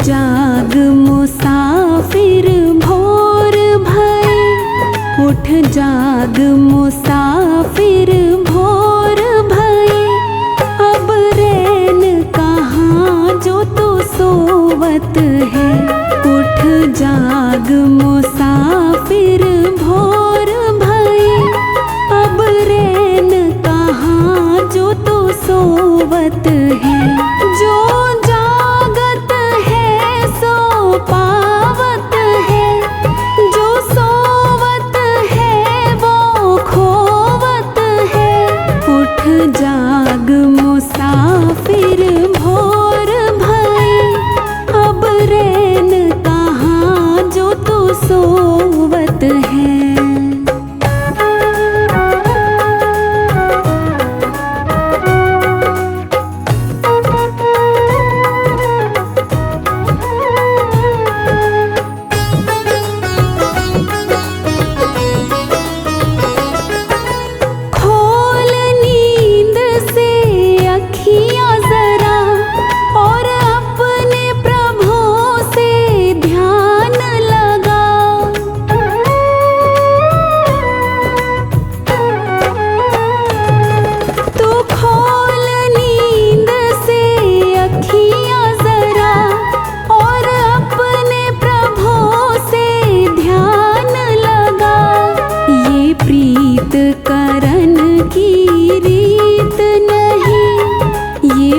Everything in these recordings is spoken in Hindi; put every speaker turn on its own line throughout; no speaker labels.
जाग मुसाफिर भोर भये, उठ जाग मुसाफिर भोर भये। अब रैन कहाँ जो तू सोवत है, उठ जाग मुसाफिर भोर भये। अब रैन कहाँ जो तू सोवत है, जो पावत है, जो सोवत है वो खोवत है। उठ जाग मुसाफिर भोर भये, अब रैन कहाँ जो तू सोवत है।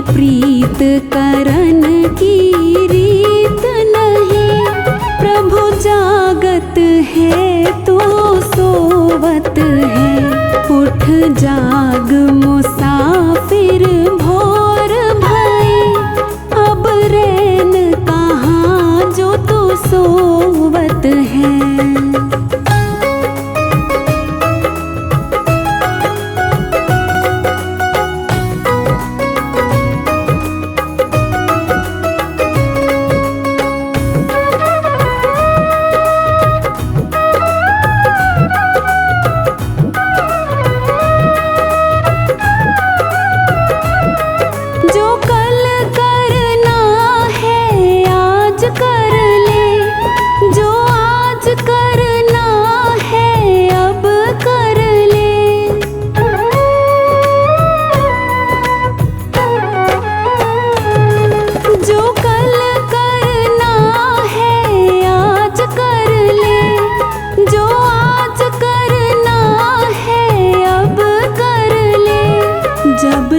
प्रीत करन की रीत नहीं, प्रभु जागत है तो सोवत है। उठ जाग मुसाफिर भोर भये, अब रैन कहाँ जो तू सोवत है।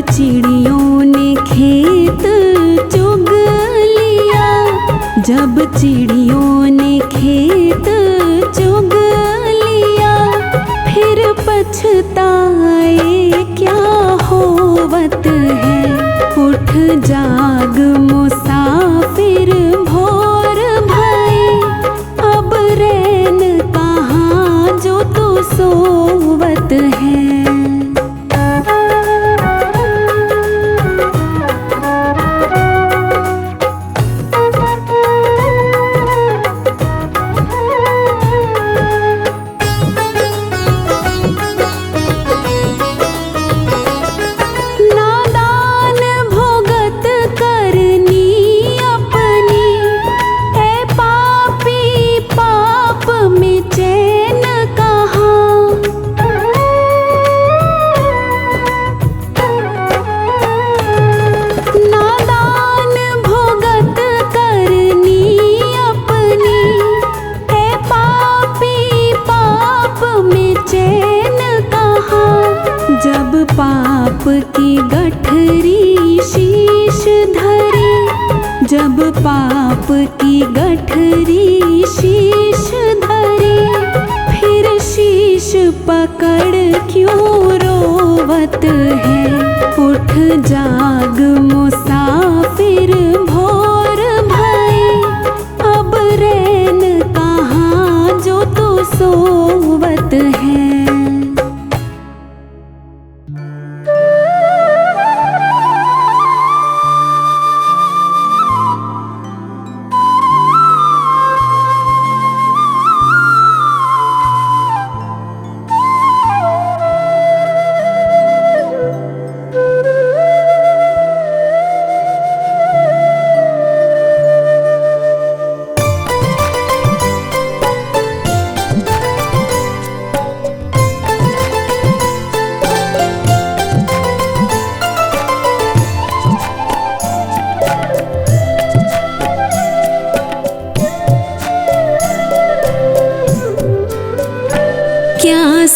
चिड़ियों ने खेत चुग लिया, जब चिड़ियों ने खेत चुग लिया, फिर पछताए क्या होवत है। उठ जाग मुसाफिर भोर भये, अब रैन कहाँ जो तू सोवत है। जब पाप की गठरी शीश धरी, जब पाप की गठरी शीश धरी, फिर शीश पकड़ क्यों रोवत है। उठ जाग मुसाफिर भोर भये, अब रैन कहाँ जो तू सोवत है।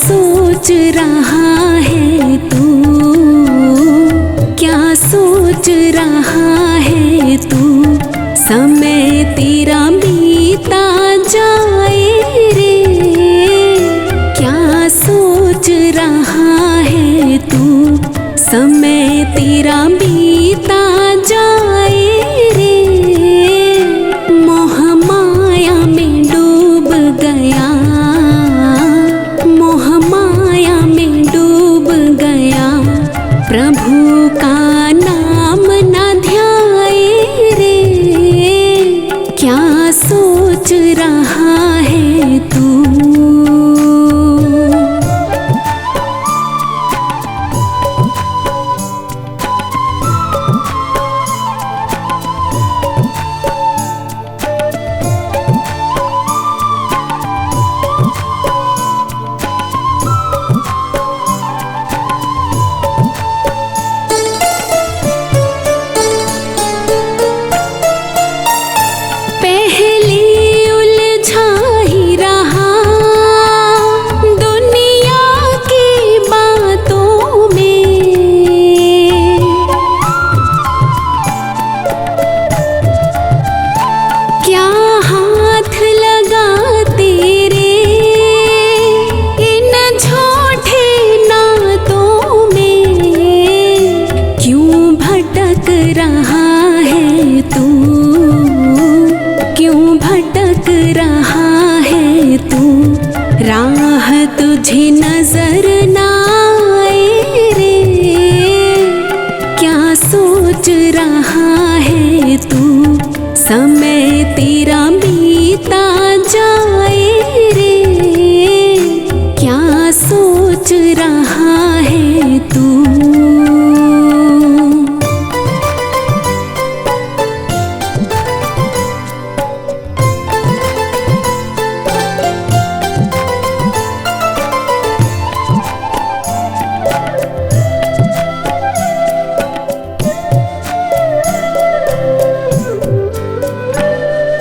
सोच रहा है तू, क्या सोच रहा है तू, समय तेरा बीता जाए रे। क्या सोच रहा है तू, समय तेरा बीता जाए रे। मोह माया में डूब गया, मोह माया में डूब गया, प्रभु का नाम न ध्याए रे। क्या सोच रहा है तू। राह तुझे नजर न आए रे। क्या सोच रहा है तू, समय तेरा बीता जाए रे। क्या सोच रहा है तू।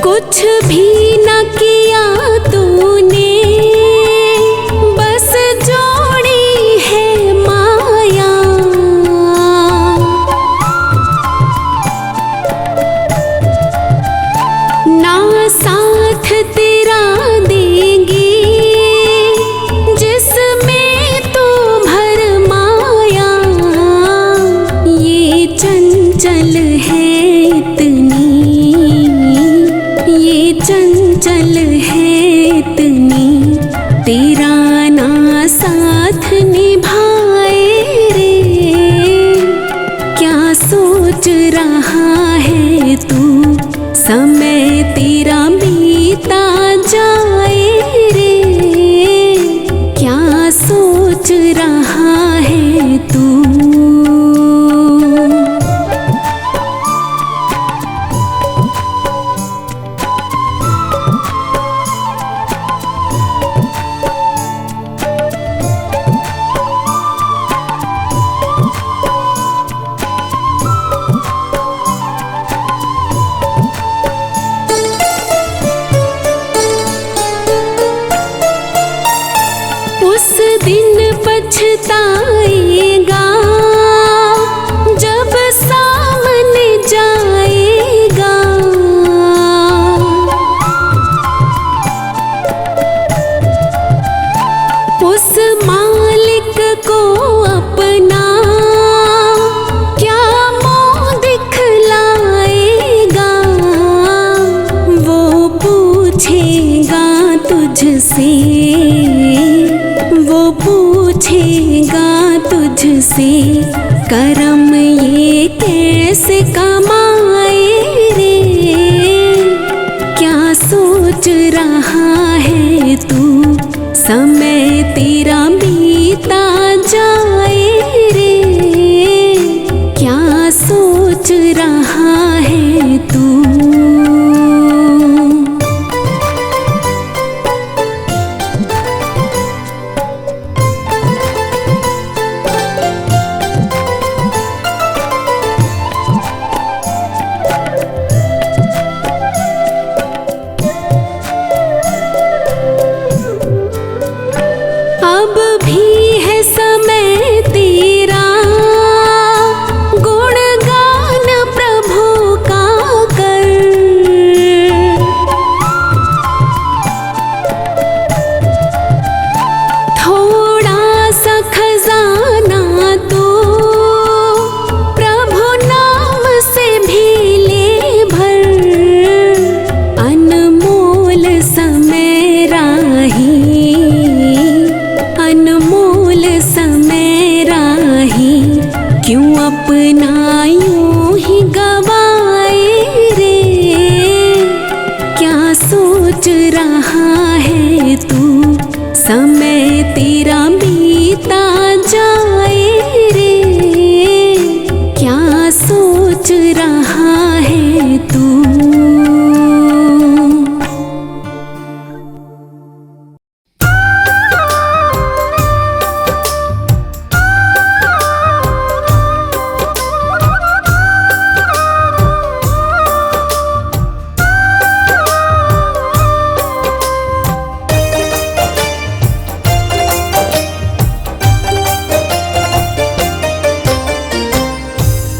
कुछ भी न किया तूने, बस जोड़ी है माया। ना साथ तेरा देंगी जिसमें तो भर माया। ये चंचल है इतनी, ये चंचल है इतनी, तेरा ना साथ निभाए रे। क्या सोच रहा है तू, समय तेरा बीता जाए रे। क्या सोच रहा है तू। उस दिन पछताएगा जब सामने जाएगा। उस मालिक को अपना क्या मुँह दिखलाएगा। वो पूछेगा तुझसे, वो पूछेगा तुझसे, करम ये कैसे कमाए रे। क्या सोच रहा है तू, समय तेरा बीता जाए रे। क्या सोच रहा है तू। अनमोल समय राही क्यों अपना यूं ही गवाए रे। क्या सोच रहा है तू समय तेरा बीता जाए रे। क्या सोच रहा है तू।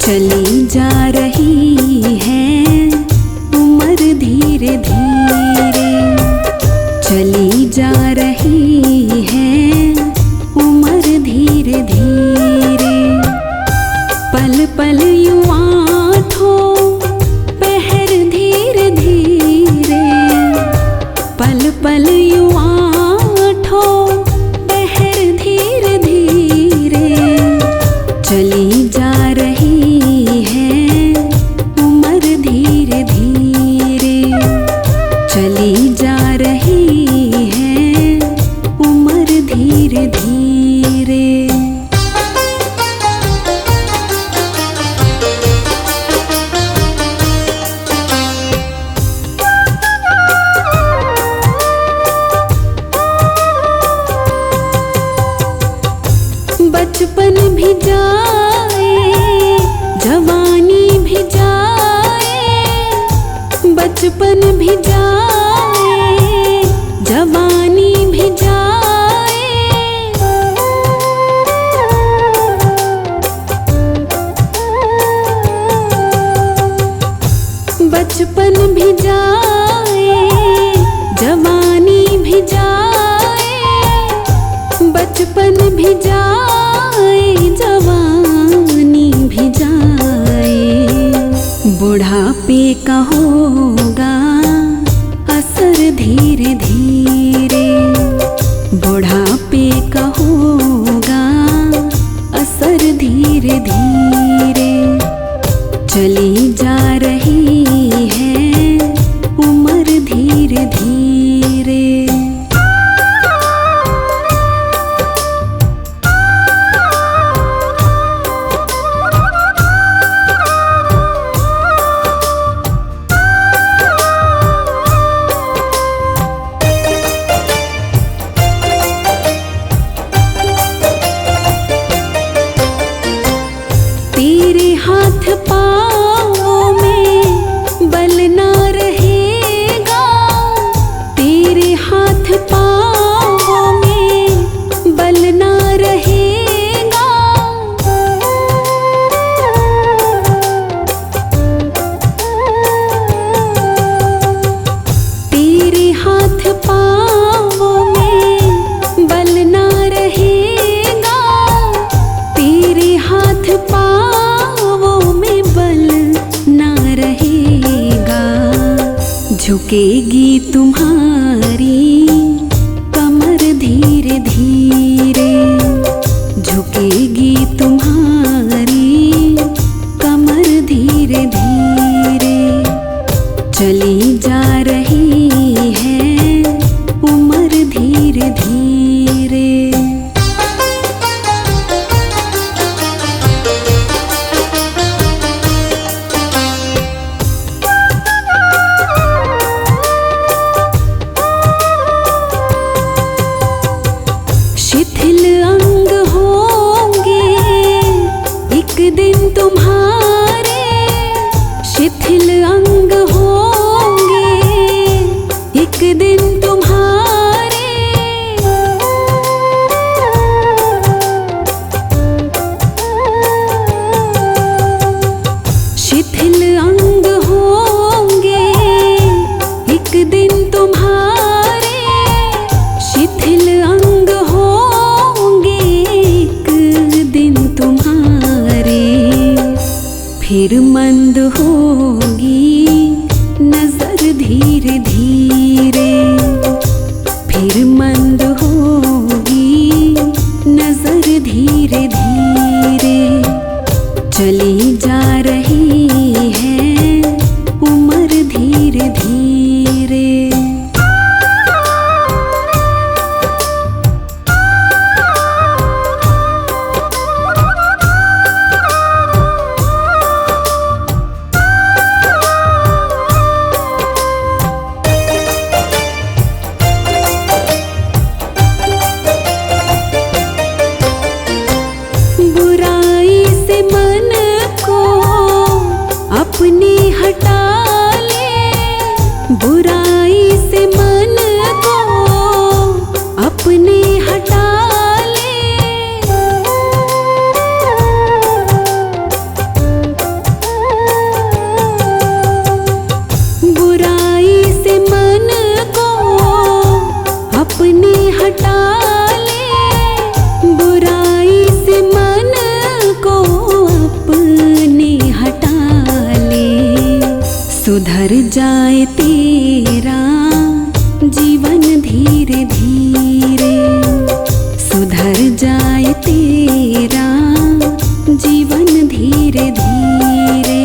चली जा रही है उम्र धीरे धीरे। चली जा रही है उम्र धीरे धीरे। पल पल यूं आठों पहर धीरे धीरे। पल पल यूं आठों पहर धीरे धीरे। चली जा रही चली जा रही है उम्र धीरे धीरे। बचपन भी जाए जवानी भी जाए। बचपन भी जाए जवानी भी जाए। बचपन भी जाए जवानी भी जाए। बचपन भी जाए जवानी भी जाए। बुढ़ापे का होगा असर धीरे धीरे। बुढ़ापे का होगा असर धीरे धीरे। चली जा रही है उम्र धीरे धीरे। तेरे हाथ पाँव में बल ना रहेगा। तेरे हाथ पाँव में बल ना रहेगा। तेरे हाथ पाँव में बल ना रहेगा। तेरे हाथ पाँव में बल ना रहेगा। झुकेगी तुम्हारी कमर धीरे धीरे। झुकेगी तुम्हारी कमर धीरे धीरे। चली जा रही है उम्र धीरे धीरे। शिथिल अंग होंगे एक दिन तुम्हारे। शिथिल अंग होंगे एक दिन तुम्हारे। शिथिल अंग होंगे एक दिन तुम्हारे। शिथिल अंग होंगे एक दिन तुम्हारे। फिर मंद होगी नजर धीरे धीरे। फिर मंद होगी चली जा रही है उम्र धीरे धीरे। बुराई से मन को अपने हटा ले, बुराई से मन को अपने हटा ले। बुराई से मन को अपने हटा ले, बुराई से मन को अपने हटा ले। सुधर जाए तेरा जीवन धीरे धीरे, सुधर जाए तेरा जीवन धीरे धीरे।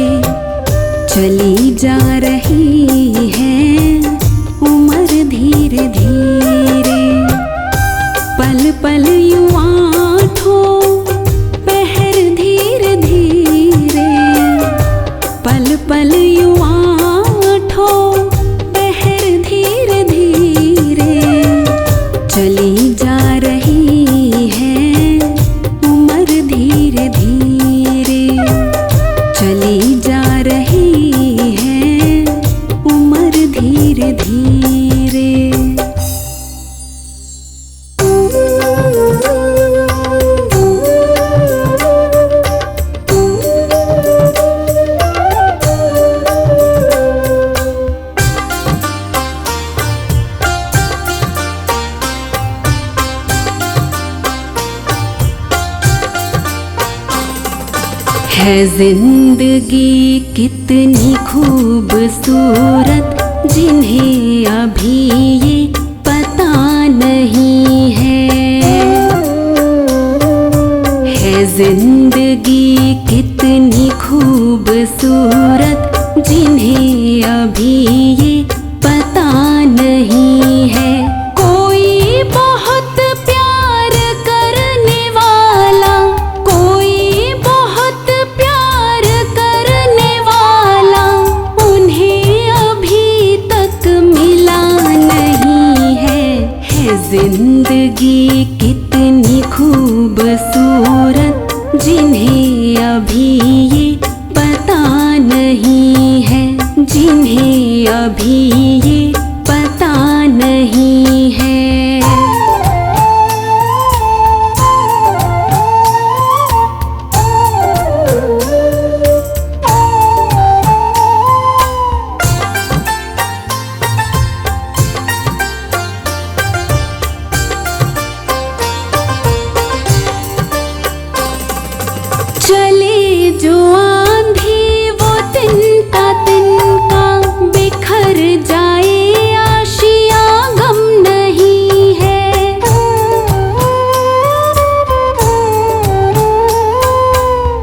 चली जा रही है उम्र धीरे धीरे। पल पल यूं आँखों पहर धीरे धीरे, पल पल यूं आँखों पहर धीरे धीरे। चली जा रही है उम्र धीरे धीरे, चली जा रही है उम्र धीरे धीरे। है जिंदगी कितनी खूबसूरत, जिन्हें अभी ये पता नहीं है। है जिंदगी कितनी खूबसूरत, जिन्हें अभी ये पता नहीं है। कोई बहुत प्यार करने वाला, कोई बहुत प्यार करने वाला, उन्हें अभी तक मिला नहीं है। है जिंदगी कितनी खूबसूरत, जिन्हें अभी ये पता नहीं है, जिन्हें अभी ये पता नहीं है। चले जो आंधी वो तिनका तिनका, बिखर जाए आशिया गम नहीं है।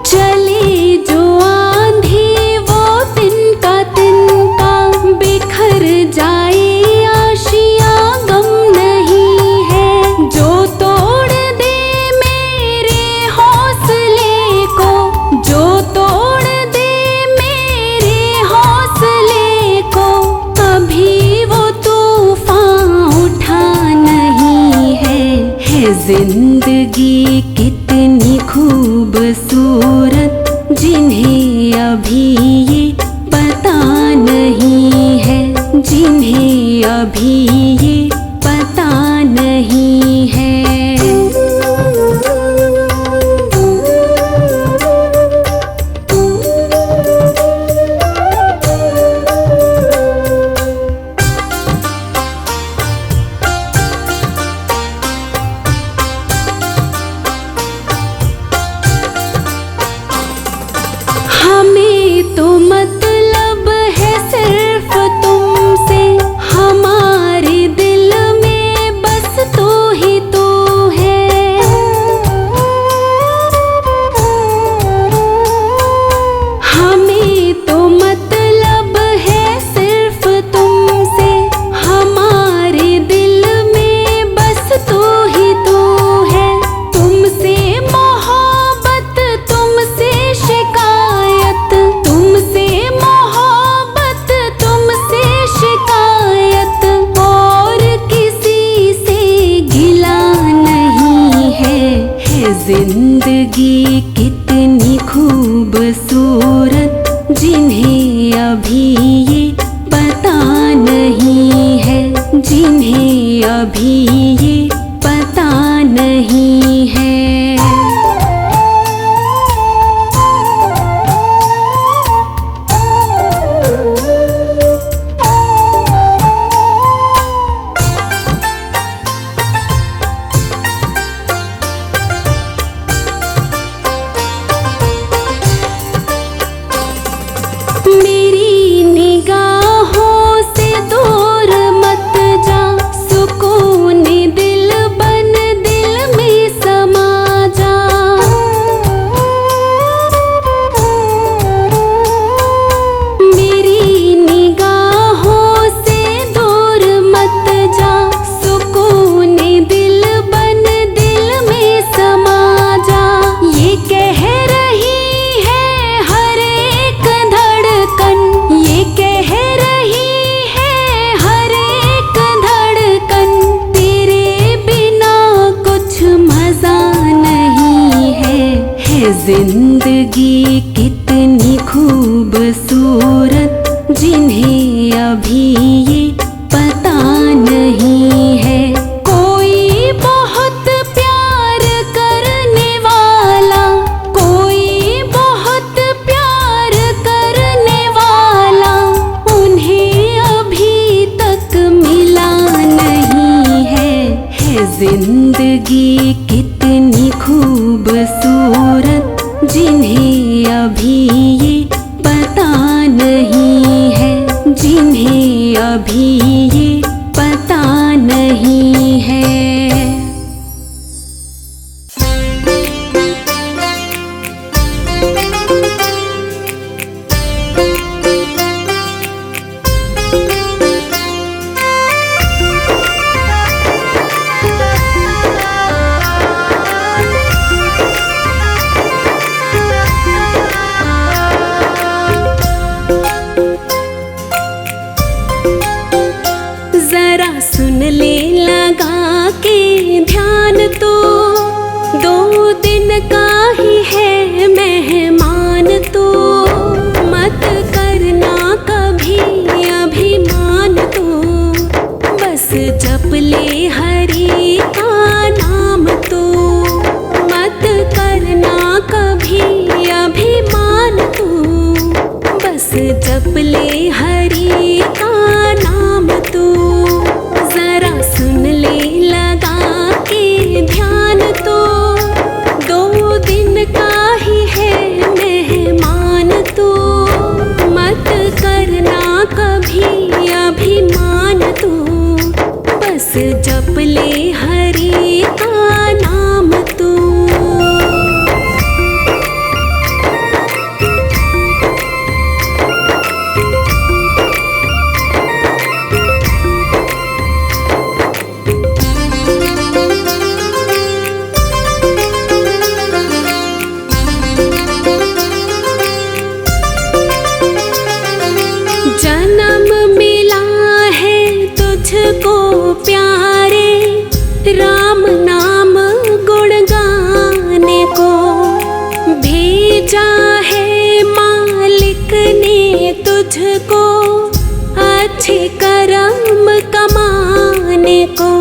चले जो आंधी वो तिनका तिनका, बिखर जाए आशिया गम नहीं है। जो तोड़ दे मेरे हौसले को, जो तोड़ दे मेरे हौसले को, अभी वो तूफान उठा नहीं है। है जिंदगी कितनी खूबसूरत, जिन्हें अभी ये पता नहीं है, जिन्हें अभी ये पता नहीं है। हमें तो मतलब है सिर्फ तुमसे, हमारे जिंदगी कितनी खूबसूरत, जिन्हें अभी ये पता नहीं है, जिन्हें अभी ये पता नहीं है। मेरी निगाहों से दूर मत जा, सुकून दिल बन दिल में समा जा। मेरी निगाहों से दूर मत जा, सुकून दिल बन दिल में समा जा। ये कह रही है हर एक धड़कन, ये कह रही है हर एक धड़कन, तेरे बिना कुछ मजा नहीं है। है जिंदगी कितनी खूबसूरत, जिन्हें अभी ये पता नहीं है। कोई बहुत प्यार करने वाला, कोई बहुत प्यार करने वाला, उन्हें अभी तक मिला नहीं है। है जिंदगी कितनी खूबसूरत, जिन्हें अभी ये पता नहीं है, जिन्हें अभी ये पता नहीं है। जरा सुन ले लगा के ध्यान, तो 2 दिन का ही है मेहमान। तो मत करना कभी अभिमान, तो बस जप ले हरि का नाम। तो मत करना कभी अभिमान, तो बस जप ले हरि का नाम। तो जरा सुन ले लगा के ध्यान, तो 2 दिन का ही है मेहमान। तो मत करना कभी अभिमान, तो बस जप ले हरि का नाम। तो जन्म मिला है तुझको प्यारे, राम नाम गुण गाने को। भेजा है मालिक ने तुझको, अच्छे कर्म कमाने को।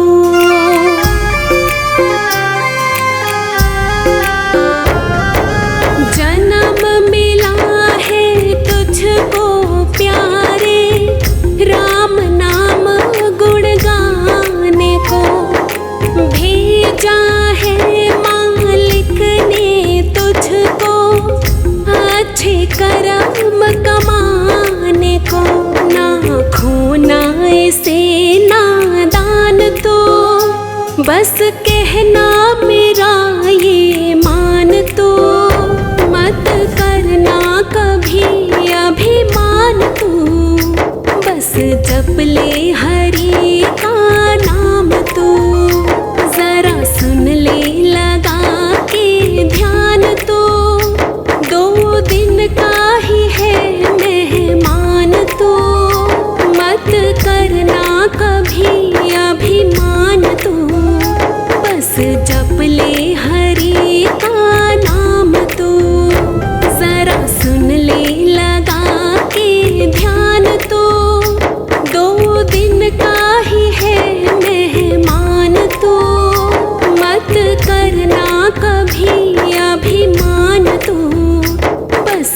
जन्म मिला है तुझको प्यारे, राम नाम गुण गाने को। भेजा है मालिक ने तुझको, अच्छे कर्म कमाने को।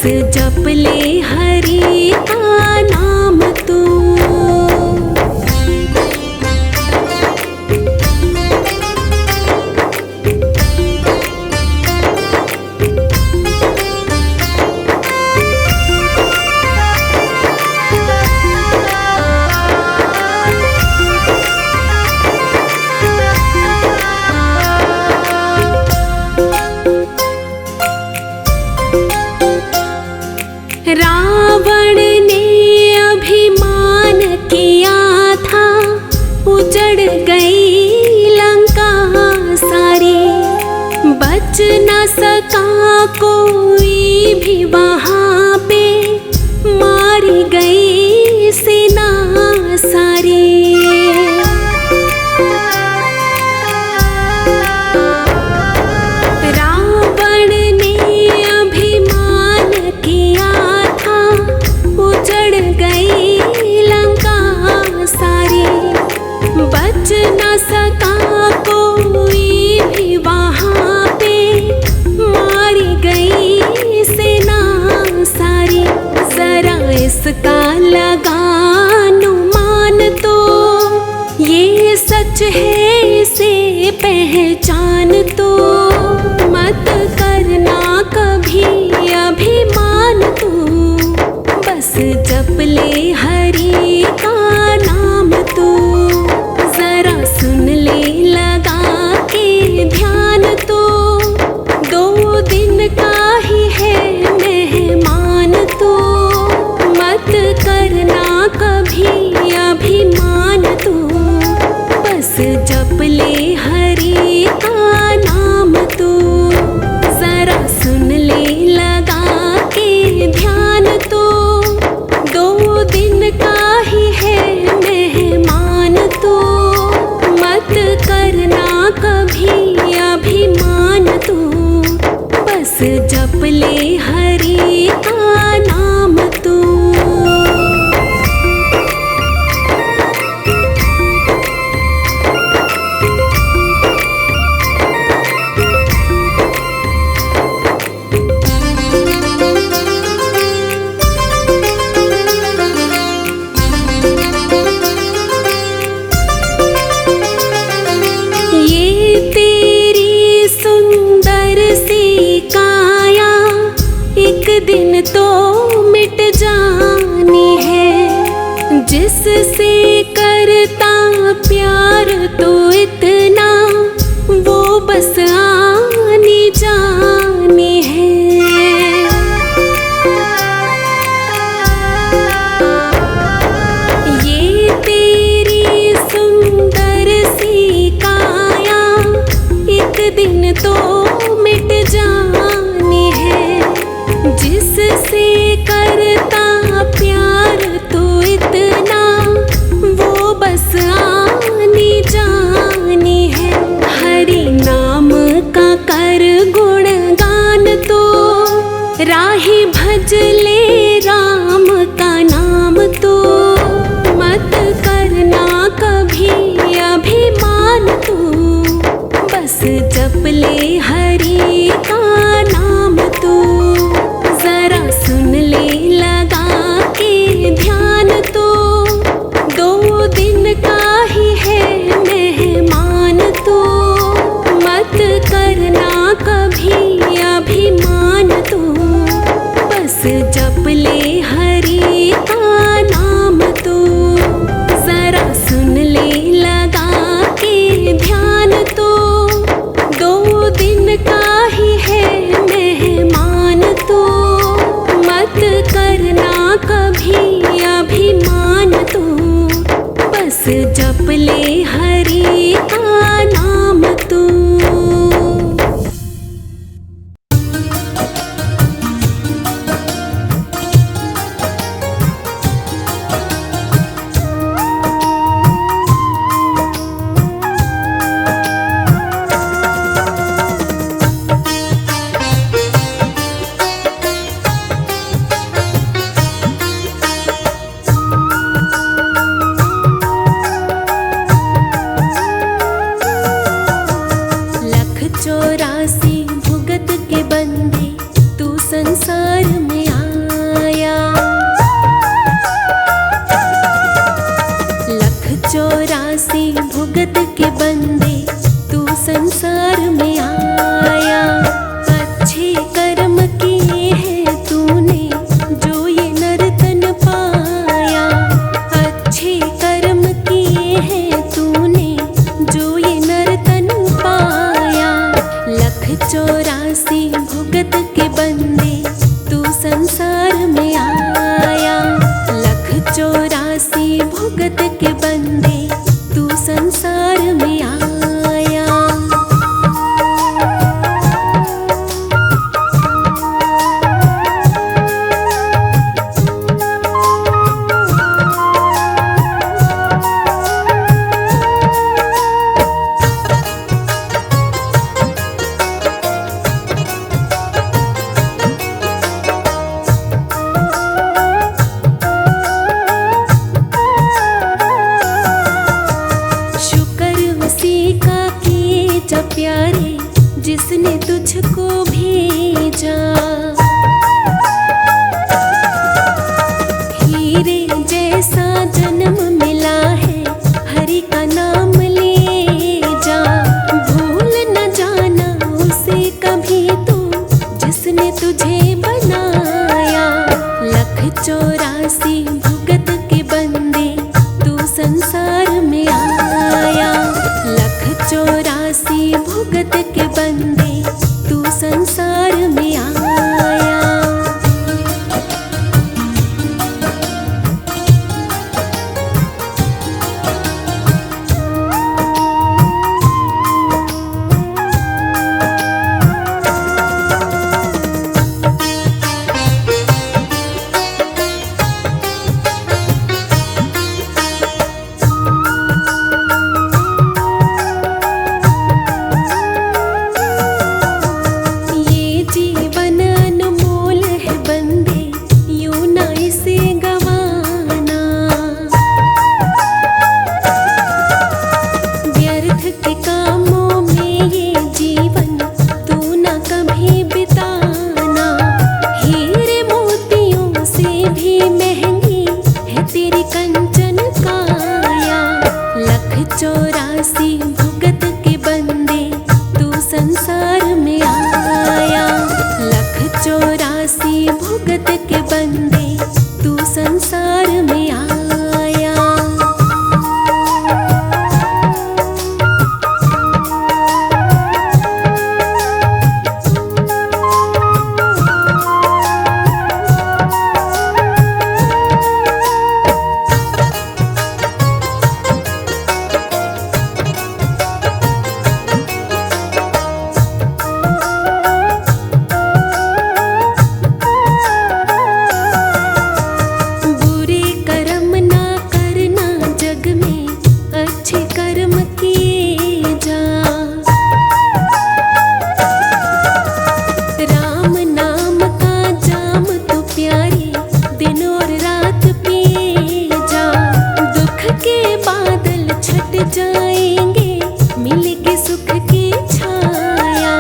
जप ले हरि का नाम तू। रावण ने अभिमान किया था, उजड़ गई लंका सारी। बच न सका कोई भी वहाँ पे, मारी गई सेना सारी। बच न सका कोई भी वहाँ पे, मारी गई सेना सारी। जरा इसका लगा अनुमान तो, ये सच है इसे पहचान तो। मत करना कभी अभिमान तू, बस जप ले हरि का नाम तू। सुन ले लगा के ध्यान तो, 2 दिन का ही है मेहमान तो। मत करना कभी अभिमान तो, बस जप ले हरि का नाम तो। जरा सुन ले लगा के ध्यान तो, 2 दिन का ही है मेहमान तो। मत करना कभी अभिमान तू, बस जप ले हरि का नाम तू। दिन तो मिट जानी है, जिससे करता प्यार तो इतना, वो बस आनी जानी है। ये तेरी सुंदर सी काया, एक दिन तो मिट जानी है। जिससे करता प्यार तो इतना, वो बस आनी जानी है। हरि नाम का कर गुणगान तो, राही भज ले राम का नाम तो। मत करना कभी अभिमान तू, बस जप ले हरि का नाम तू। जरा सुन ले लगा के ध्यान तो, 2 दिन का ही है मेहमान तो। मत करना कभी अभिमान तो, बस जप ले हरि का नाम तो। जरा सुन ले लगा के ध्यान तो, 2 दिन का ही है मेहमान तो। मत करना कभी अभिमान तो, बस जप ले हरि का नाम तो। चौरासी भुगत के बंदे तू संसार में आया। लख चौरासी भुगत के बंदे तू संसार में आया। प्यारे जिसने तुझको भेजा, हीरे जैसा जन्म मिला है, हरि का नाम ले जा। भूल न जाना उसे कभी तू जिसने तुझे बनाया। लख चौरासी भुगत के बंदे तू संसार में आया। लख चौरासी भुगत के बंदे तू संसार में आया। चौरासी भुगत के बंदे तू संसार में आया। लख चौरासी भुगत के बंदे तू संसार में आया। जाएंगे मिलेगी सुख की छाया।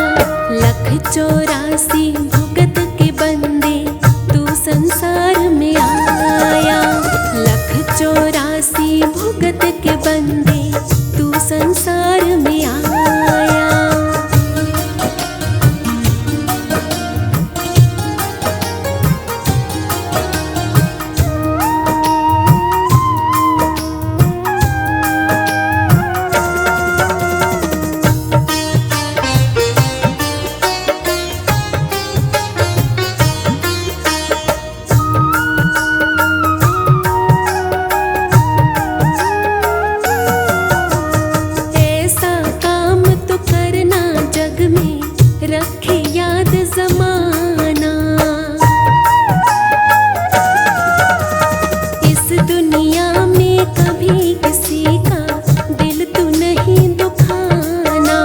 लख चौरासी भुगत के बंदे तू संसार में आया। लख चौरासी भुगत के बंदे तू संसार में आया। रखे याद ज़माना, इस दुनिया में कभी किसी का दिल तू नहीं दुखाना।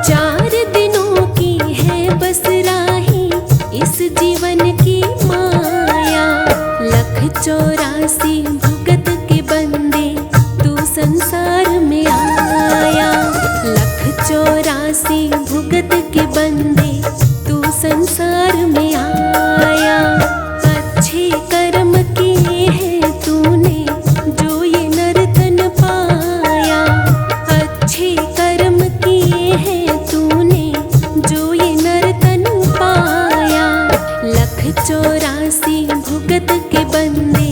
4 दिनों की है बस राही इस जीवन की माया। लख चौरासी भुगत के बंदे तू संसार में आया। लख चौरासी भुगत के बंदे तू संसार में आया। अच्छे कर्म किए हैं तूने जो ये नर्तन पाया। अच्छे कर्म किए हैं तूने जो ये नर्तन पाया। लख चौरासी भुगत के बंदे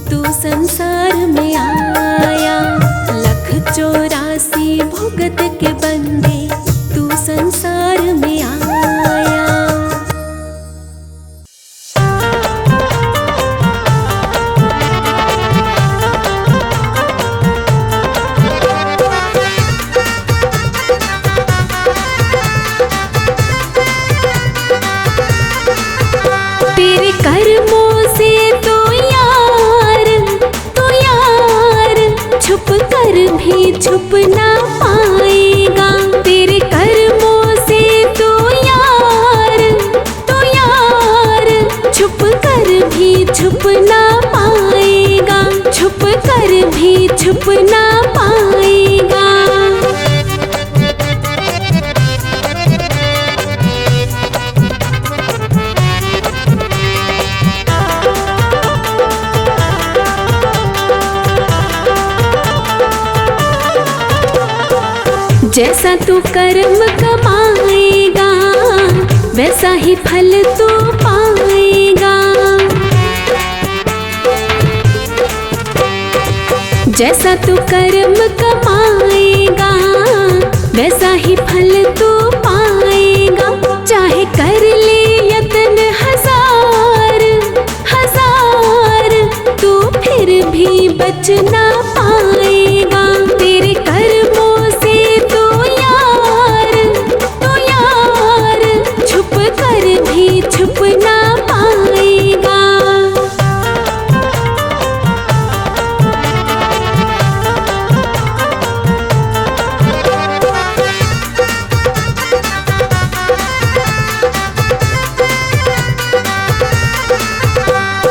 तू संसार में आया। लख चौरासी भुगत के बंदे तू संसार में आया। छुप ना पाएगा। तेरे कर्मों से तो यार छुप कर भी छुप ना पाएगा, छुप कर भी छुप ना पाएगा। जैसा तू कर्म कमाएगा वैसा ही फल तू पाएगा। जैसा तू कर्म कमाएगा वैसा ही फल तू पाएगा। चाहे कर ले यत्न हजार तू फिर भी बच ना पाएगा। तेरे कर्मों से तो यार छुप कर भी छुप ना पाएगा।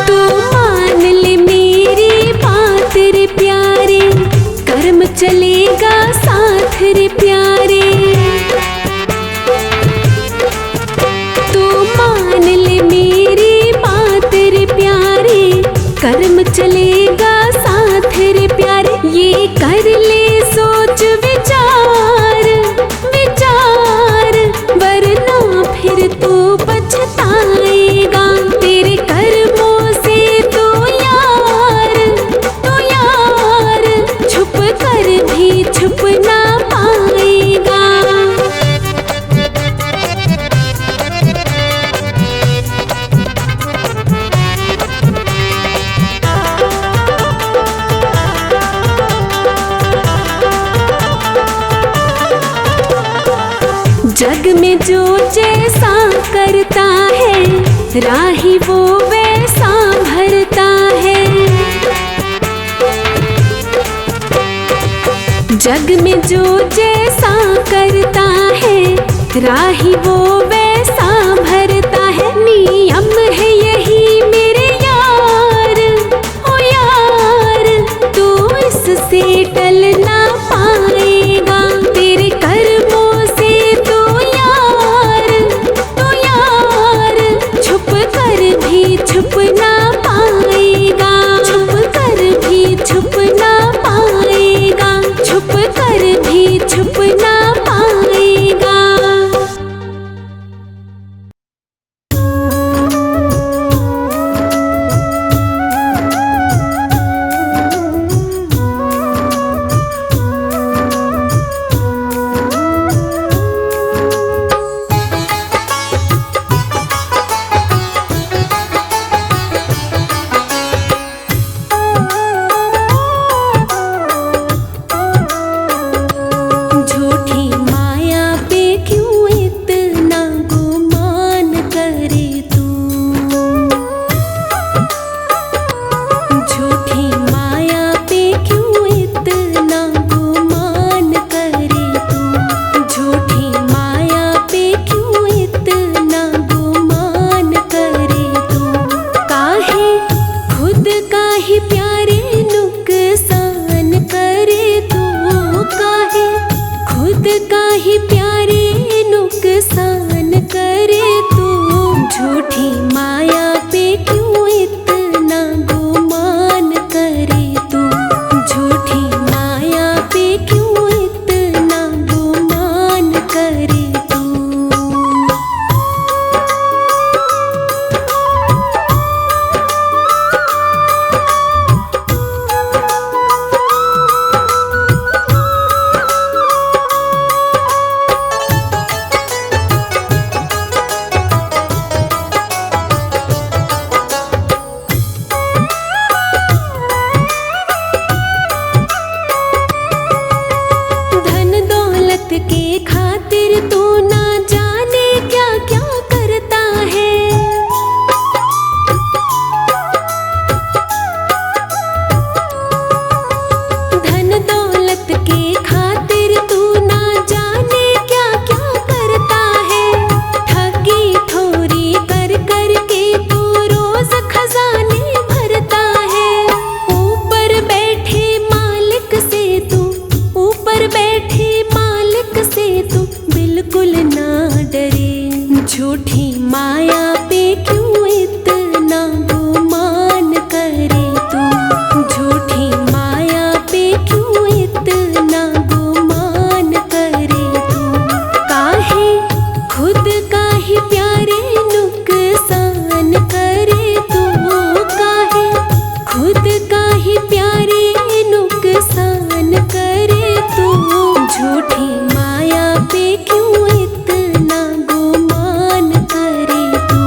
तू मान ले मेरी बात रे प्यारे, कर्म चलेगा साथ रे प्यारे। तू मान ले मेरी बात रे प्यारे, कर्म चलेगा साथ रे प्यारे। ये कर ले सोच विचार वरना फिर तू पछताएगा। तेरे कर्मों से तो यार छुप कर भी छुप ना पाएगा। जग में जो जैसा करता है राही वो वैसा भरता है। जग में जो जैसा करता है राही वो वैसा भरता है। नियम है यही मेरे यार, ओ यार तू इससे टल ना पाएगा। तेरे कर्मों से तो यार छुप कर भी छुप ना पाएगा, छुप कर भी छुप ना पाएगा, छुप कर भी छुप ना पाएगा। झूठी माया पे क्यों इतना गुमान करे तू। झूठी माया पे क्यों इतना गुमान करे तू। काहे खुद का ही प्यारे नुकसान करे तू। काहे खुद का ही प्यारे नुकसान करे तू। झूठी माया पे क्यों इतना गुमान करे तू।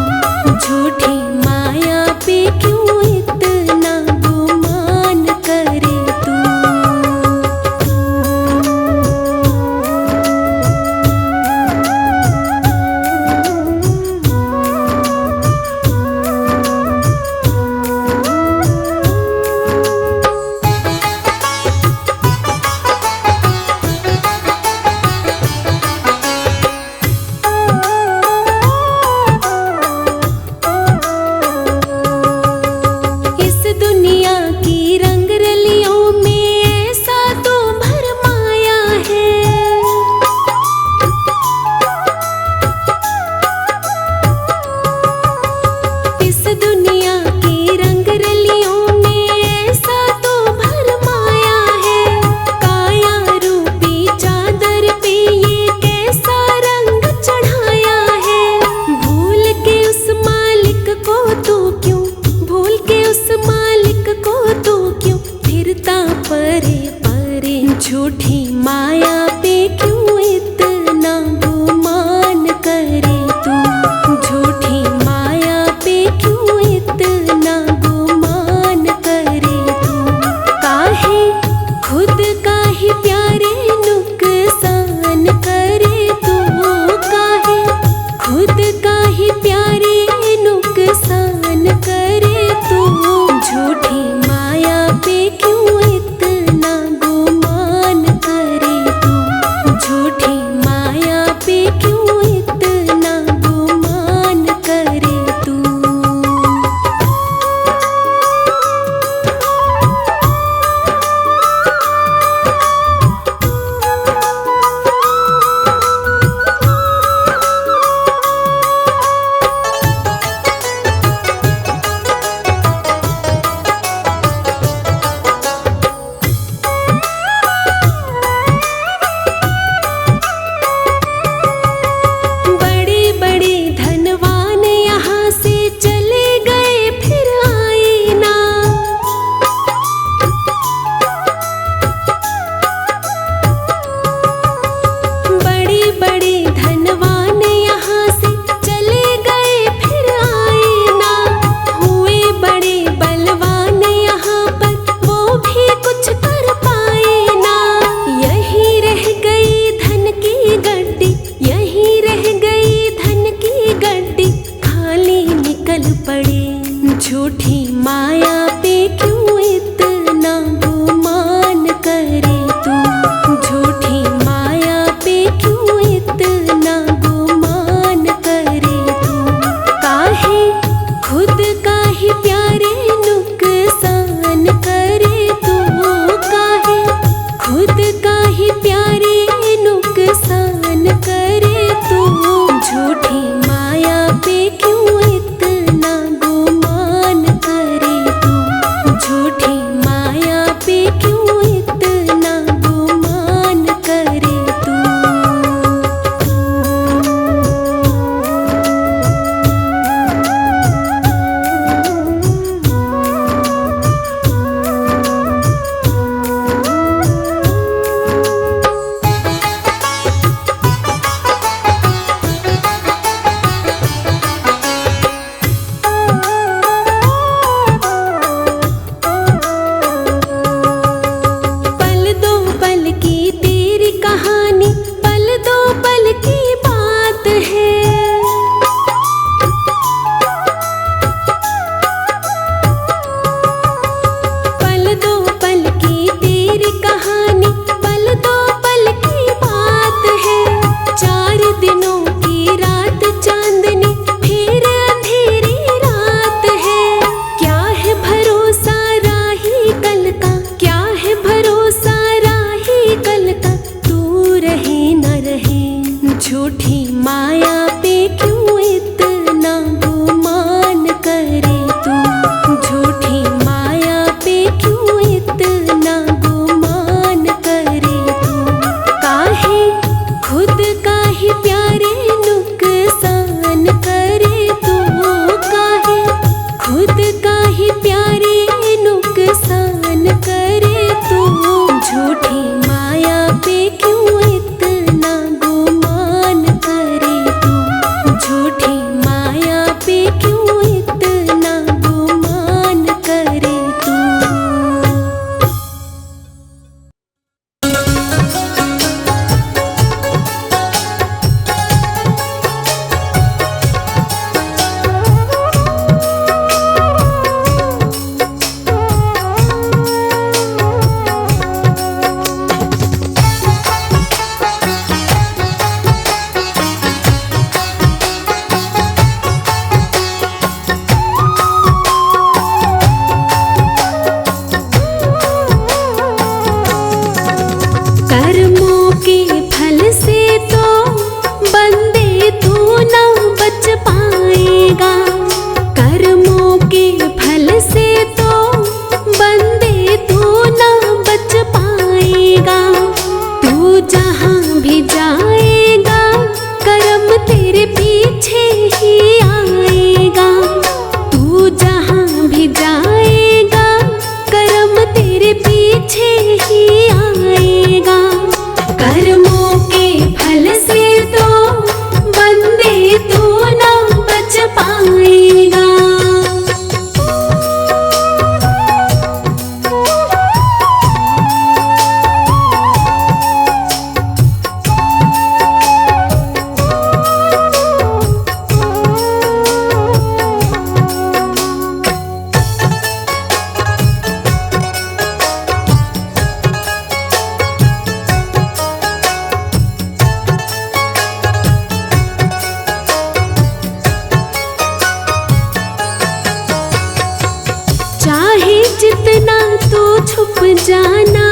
जितना तो छुप जाना।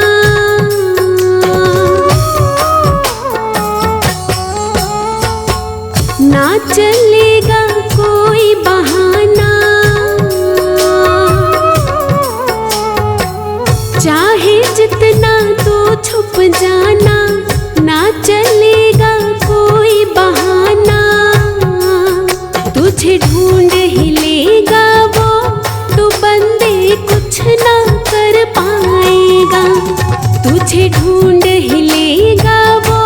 ना चलेगा कोई बहाना, चाहे जितना तो छुप जाना। ना चलेगा कोई बहाना, तुझे ढूंढ ही लेगा वो, तो बंदे कुछ ना कर पाएगा। तुझे ढूंढ ही लेगा वो,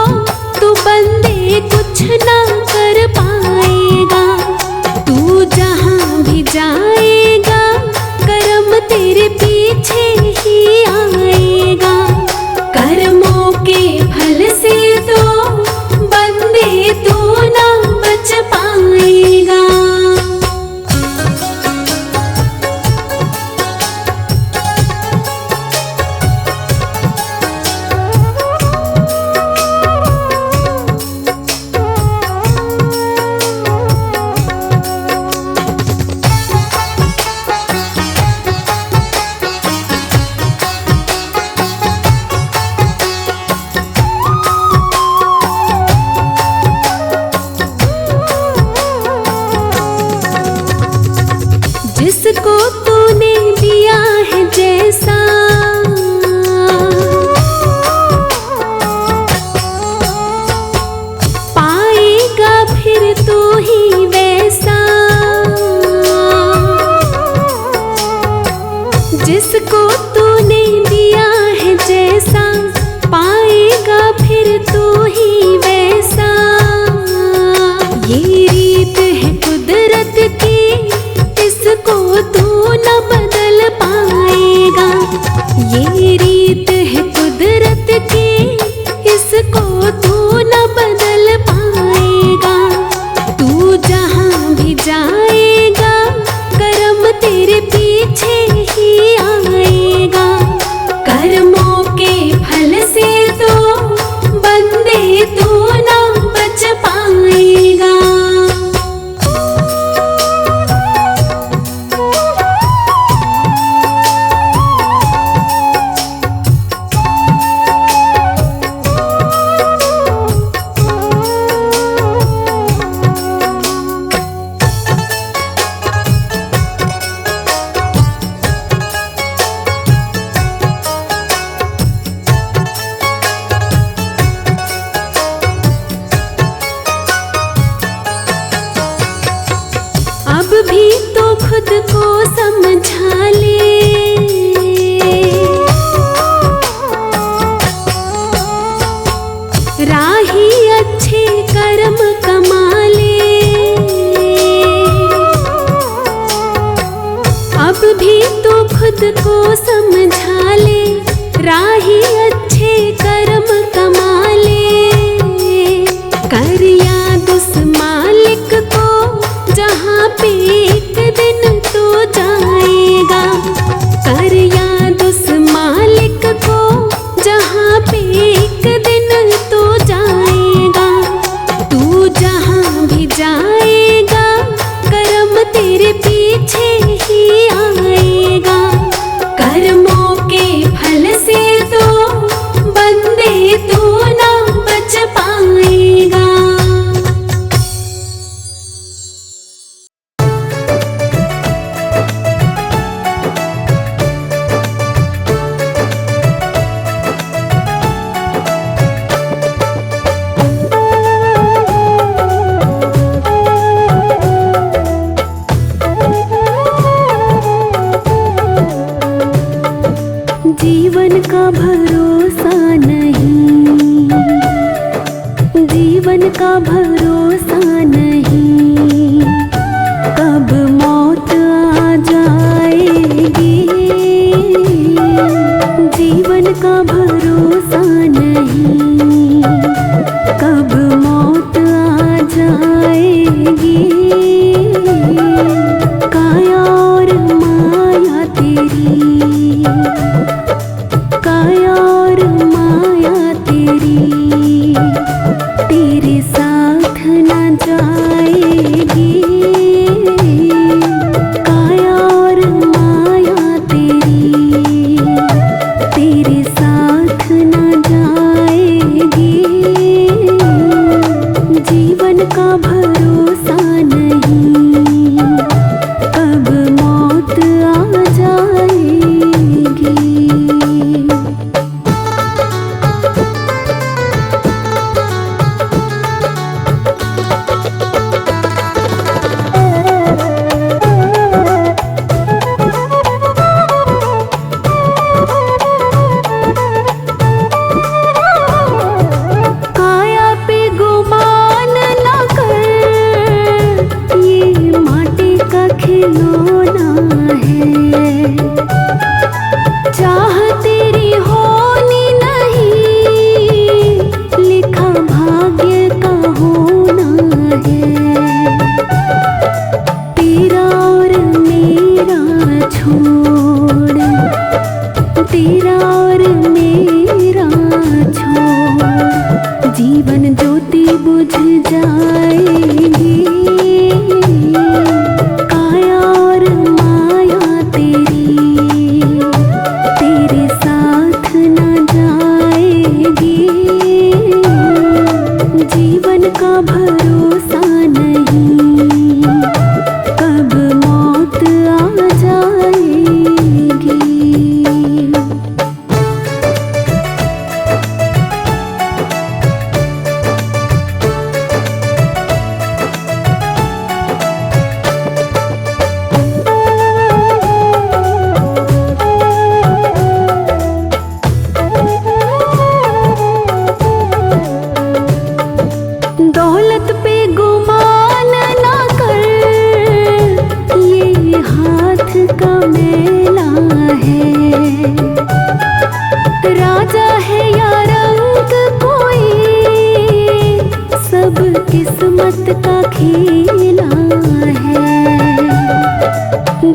तो बंदे कुछ ना कर पाएगा। तू जहाँ भी जाएगा कर्म तेरे पीछे ही आएगा। कर्मों के फल से तो बंदे तू ना बच पाएगा। जिसको तूने दिया है जैसा, पाएगा फिर तू ही वैसा। जिसको तूने दिया है जैसा, पाएगा फिर तू ही वैसा। ये रीत है कुदरत की, इसको तू न बदल पाएगा। ये रीत है कुदरत की, इसको तू न बदल पाएगा। तू जहाँ भी जाएगा कर्म तेरे पीछे ही आएगा। कर्मों के फल से तो बंदे तू न बच पाएगा। अब भी तो खुद को समझा ले, राही अच्छे कर्म कमा ले। अब भी तो खुद को समझा ले, राही अच्छे कर्म कमा ले। कर याद उस मालिक को जहाँ पे एक दिन तो जाएगा। कर याद उस मालिक को जहाँ पे एक दिन तो जाएगा। तू जहाँ भी जाएगा कर्म तेरे पीछे ही आएगा। कर्मों के फल से तो बंदे तू ना बच पाएगा।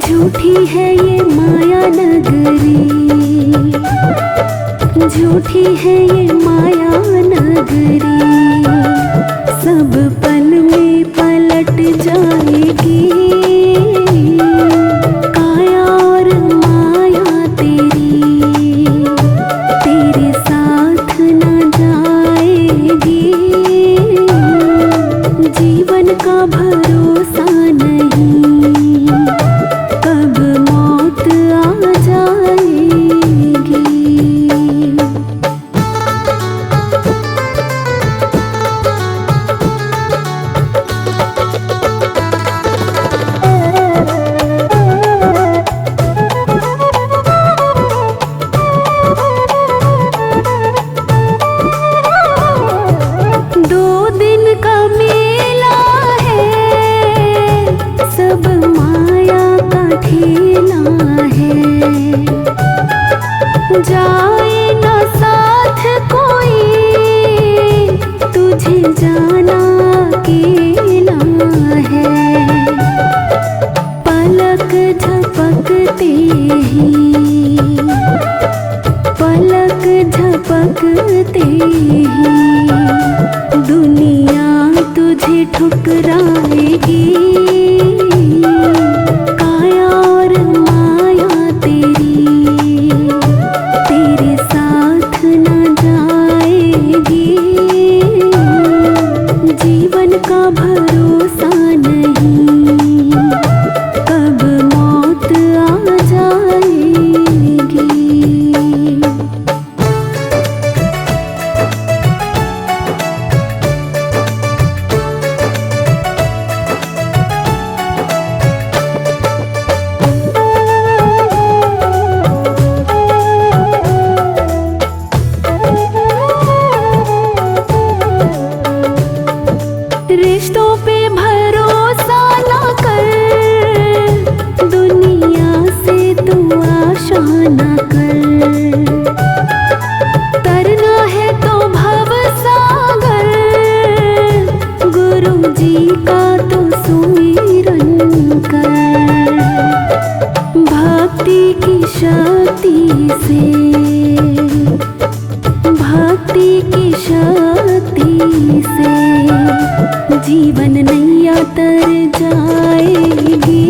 झूठी है ये माया नगरी, झूठी है ये माया नगरी, सब पल में पलट जाएगी काया और माया तेरी, तेरे साथ न जाएगी, जीवन का भरोसा नहीं, कब मौत आ जाएगी। जाए ना साथ कोई, तुझे जाना अकेला है, पलक झपकते ही, पलक झपकते ही दुनिया तुझे ठुकराएगी, काया और माया तेरी, तेरे साथ न जाएगी, जीवन का भरोसा नहीं, कब मौत आ जाएगी। रिश्तों पे भरोसा ना कर, दुनिया से तू आशा ना कर, तरना है तो भव सागर, गुरु जी का तो सुमिरन कर, भक्ति की शक्ति से, भक्ति की शक्ति से जीवन नैया तर जाएगी।